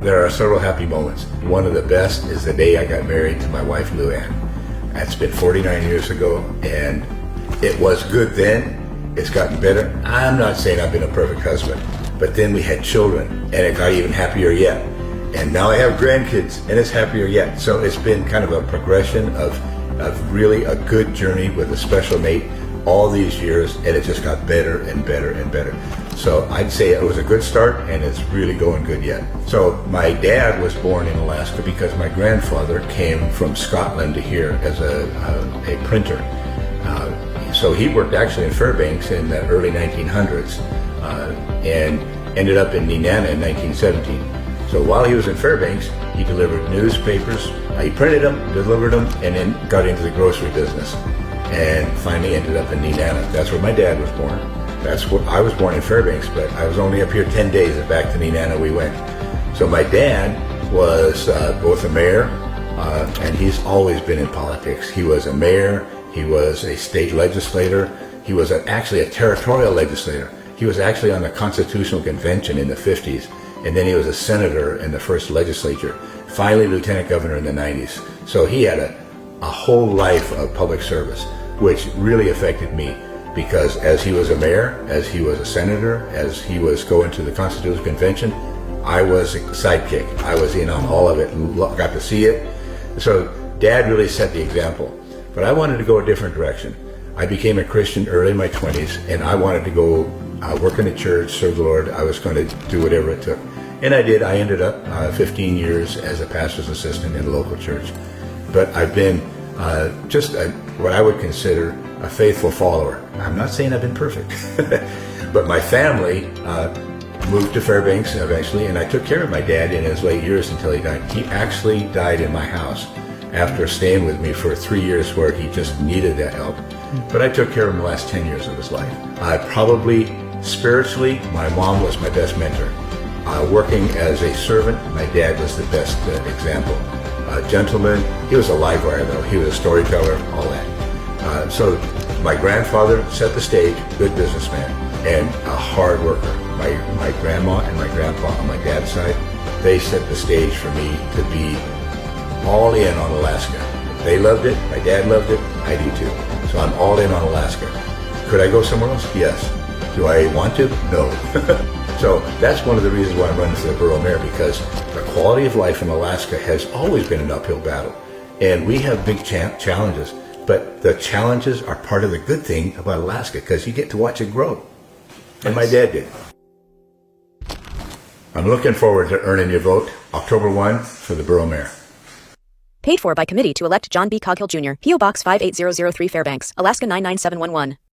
There are several happy moments. One of the best is the day I got married to my wife, Lou Ann. That's been 49 years ago, and it was good then. It's gotten better. I'm not saying I've been a perfect husband, but then we had children, and it got even happier yet. And now I have grandkids, and it's happier yet. So it's been kind of a progression of really a good journey with a special mate all these years, and it just got better and better and better. So I'd say it was a good start, and it's really going good yet. So my dad was born in Alaska because my grandfather came from Scotland to here as a printer. So he worked actually in Fairbanks in the early 1900s and ended up in Nenana in 1917. So while he was in Fairbanks, he delivered newspapers. He printed them, delivered them, and then got into the grocery business. And finally ended up in Nenana. That's where my dad was born. That's where I was born in Fairbanks, but I was only up here 10 days, and back to Nenana we went. So my dad was both a mayor, and he's always been in politics. He was a mayor, he was a state legislator, he was actually a territorial legislator. He was actually on the Constitutional Convention in the 50s, and then he was a senator in the first legislature, finally lieutenant governor in the 90s. So he had a whole life of public service, which really affected me, because as he was a mayor, as he was a senator, as he was going to the Constitutional Convention, I was a sidekick. I was in on all of it and got to see it. So Dad really set the example. But I wanted to go a different direction. I became a Christian early in my 20s, and I wanted to go work in the church, serve the Lord. I was going to do whatever it took. And I did. I ended up 15 years as a pastor's assistant in a local church. But I've been what I would consider a faithful follower. I'm not saying I've been perfect, but my family moved to Fairbanks eventually, and I took care of my dad in his late years until he died. He actually died in my house after staying with me for 3 years where he just needed that help. But I took care of him the last 10 years of his life. Spiritually, my mom was my best mentor. Working as a servant, my dad was the best example. Gentleman, he was a live wire though. He was a storyteller, all that. So my grandfather set the stage, good businessman, and a hard worker. My grandma and my grandpa on my dad's side, they set the stage for me to be all in on Alaska. They loved it, my dad loved it, I do too. So I'm all in on Alaska. Could I go somewhere else? Yes. Do I want to? No. So that's one of the reasons why I'm running for the borough mayor, because the quality of life in Alaska has always been an uphill battle. And we have big challenges, but the challenges are part of the good thing about Alaska, because you get to watch it grow. And my dad did. I'm looking forward to earning your vote October 1 for the borough mayor. Paid for by committee to elect John B. Coghill Jr., P.O. Box 58003 Fairbanks, Alaska 99711.